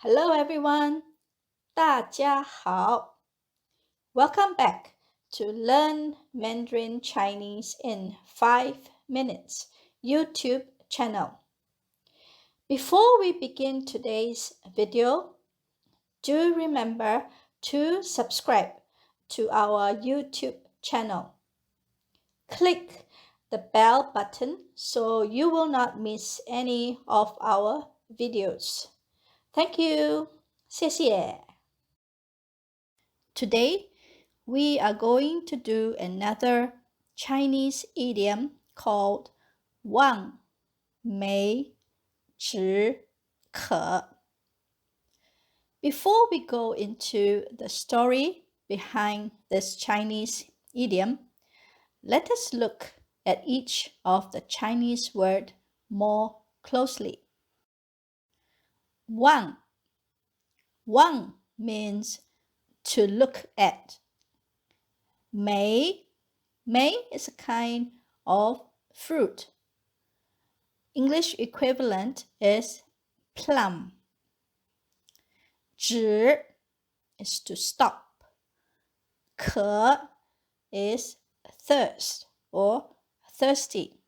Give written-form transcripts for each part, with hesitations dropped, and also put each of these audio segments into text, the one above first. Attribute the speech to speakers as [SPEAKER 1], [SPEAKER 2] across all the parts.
[SPEAKER 1] Hello everyone, 大家好. Welcome back to Learn Mandarin Chinese in 5 minutes YouTube channel. Before we begin today's video, do remember to subscribe to our YouTube channel. Click the bell button so you will not miss any of our videos. Thank you. 谢谢. Today, we are going to do another Chinese idiom called Wàng梅止渴. Before we go into the story behind this Chinese idiom, let us look at each of the Chinese word more closely. Wàng. Wàng means to look at. Mei is a kind of fruit. English equivalent is plum. Zhi is to stop. Ke is thirst or thirsty.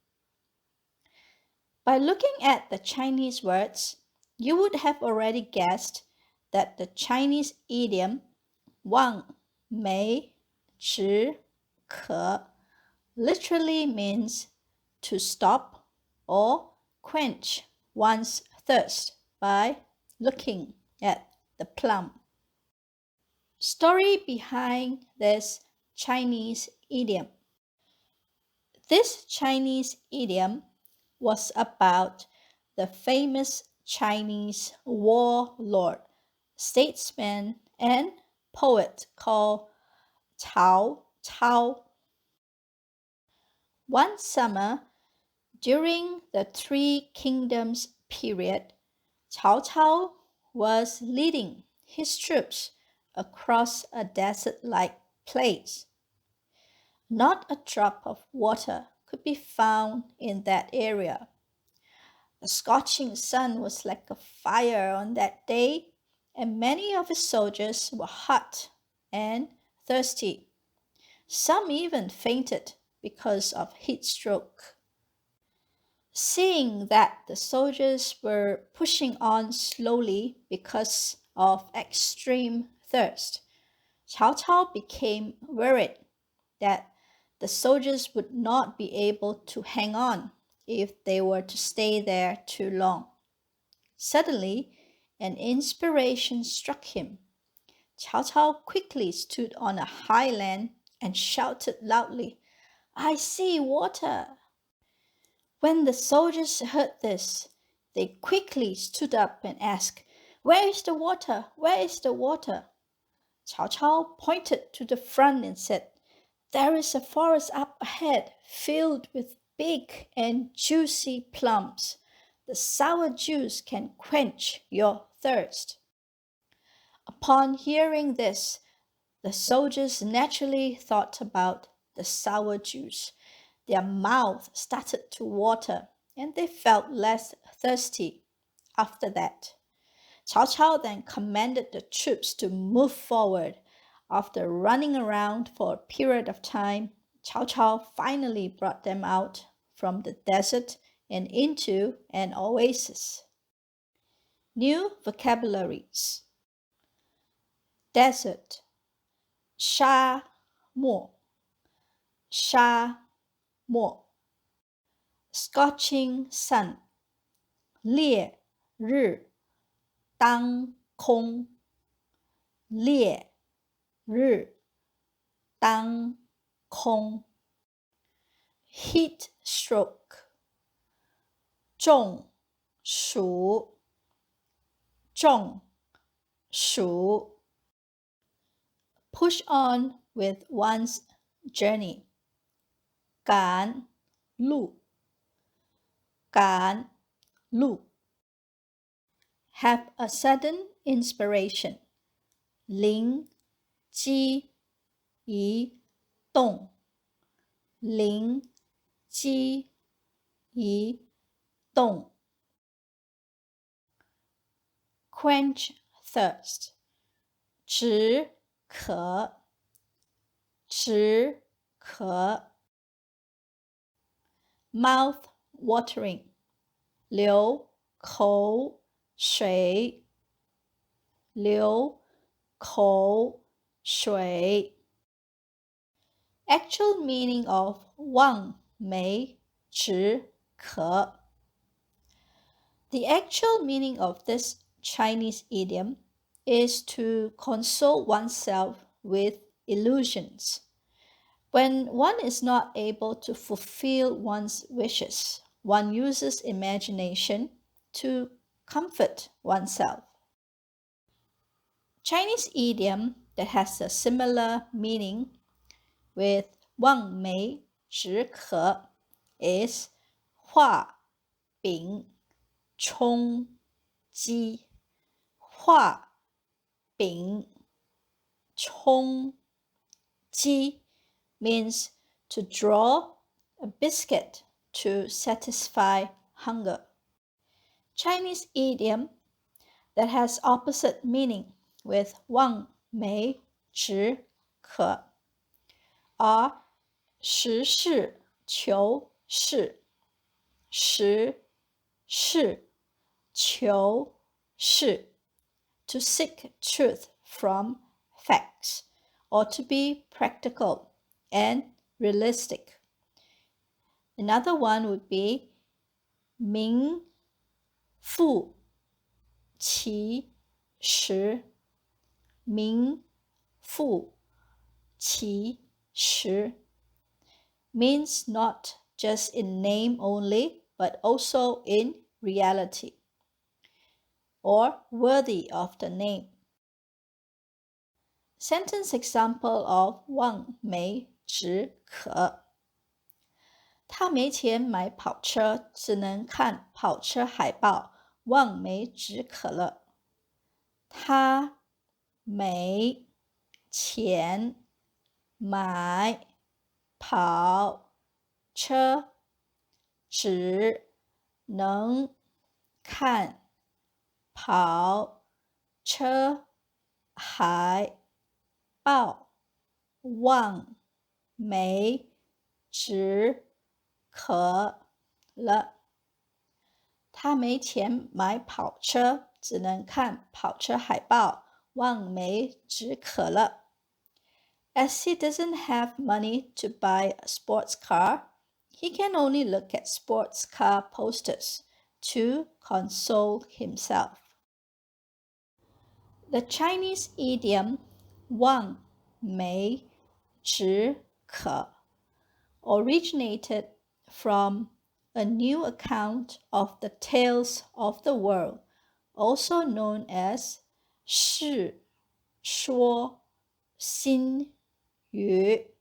[SPEAKER 1] By looking at the Chinese words, you would have already guessed that the Chinese idiom Wàng梅止渴 literally means to stop or quench one's thirst by looking at the plum. Story behind this Chinese idiom. This Chinese idiom was about the famous Chinese warlord, statesman, and poet called Cao Cao. One summer, during the Three Kingdoms period, Cao Cao was leading his troops across a desert-like place. Not a drop of water could be found in that area. The scorching sun was like a fire on that day, and many of his soldiers were hot and thirsty. Some even fainted because of heat stroke. Seeing that the soldiers were pushing on slowly because of extreme thirst, Cao Cao became worried that the soldiers would not be able to hang on if they were to stay there too long. Suddenly, an inspiration struck him. Cao Cao quickly stood on a high land and shouted loudly, "I see water!" When the soldiers heard this, they quickly stood up and asked, "Where is the water? Where is the water?" Cao Cao pointed to the front and said, "There is a forest up ahead filled with big and juicy plums. The sour juice can quench your thirst." Upon hearing this, the soldiers naturally thought about the sour juice. Their mouths started to water, and they felt less thirsty after that. Cao Cao then commanded the troops to move forward. After running around for a period of time, Cao Cao finally brought them out from the desert and into an oasis. New vocabularies. Desert, 沙漠 Scorching sun, 烈日当空 烈日当空 Heat stroke, 中暑 Push on with one's journey. 赶路 Have a sudden inspiration. 灵机一动 quench thirst, 止渴，止渴。mouth watering, 流口水，流口水。Actual meaning of 望梅止渴。The actual meaning of this Chinese idiom is to console oneself with illusions. When one is not able to fulfill one's wishes, one uses imagination to comfort oneself. Chinese idiom that has a similar meaning with 望梅止渴 is 画饼充饥。画饼充饥 means to draw a biscuit to satisfy hunger. Chinese idiom that has opposite meaning with 望梅止渴 are 实事求是，实事求是 to seek truth from facts, or to be practical and realistic. Another one would be 名副其实，名副其实 means not just in name only, but also in reality, or worthy of the name. Sentence example of 望梅止渴。他没钱买跑车，只能看跑车海报，望梅止渴了。他没钱买跑车，只能看跑车海报，望梅止渴了。他没钱买跑车，只能看跑车海报，望梅止渴了。As he doesn't have money to buy a sports car, he can only look at sports car posters to console himself. The Chinese idiom 望梅止渴 originated from a new account of the tales of the world, also known as 世说新语,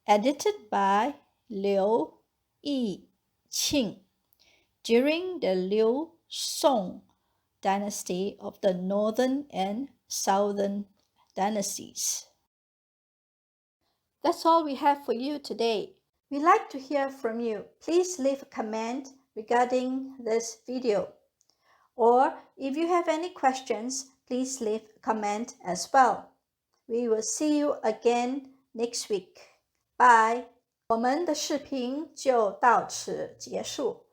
[SPEAKER 1] edited by Liu Yi during the Liu Song dynasty of the northern and southern dynasties. That's all we have for you today. We'd like to hear from you. Please leave a comment regarding this video. Or if you have any questions, please leave a comment as well. We will see you again next week. Bye. 我们的视频就到此结束。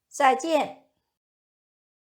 [SPEAKER 1] 再见。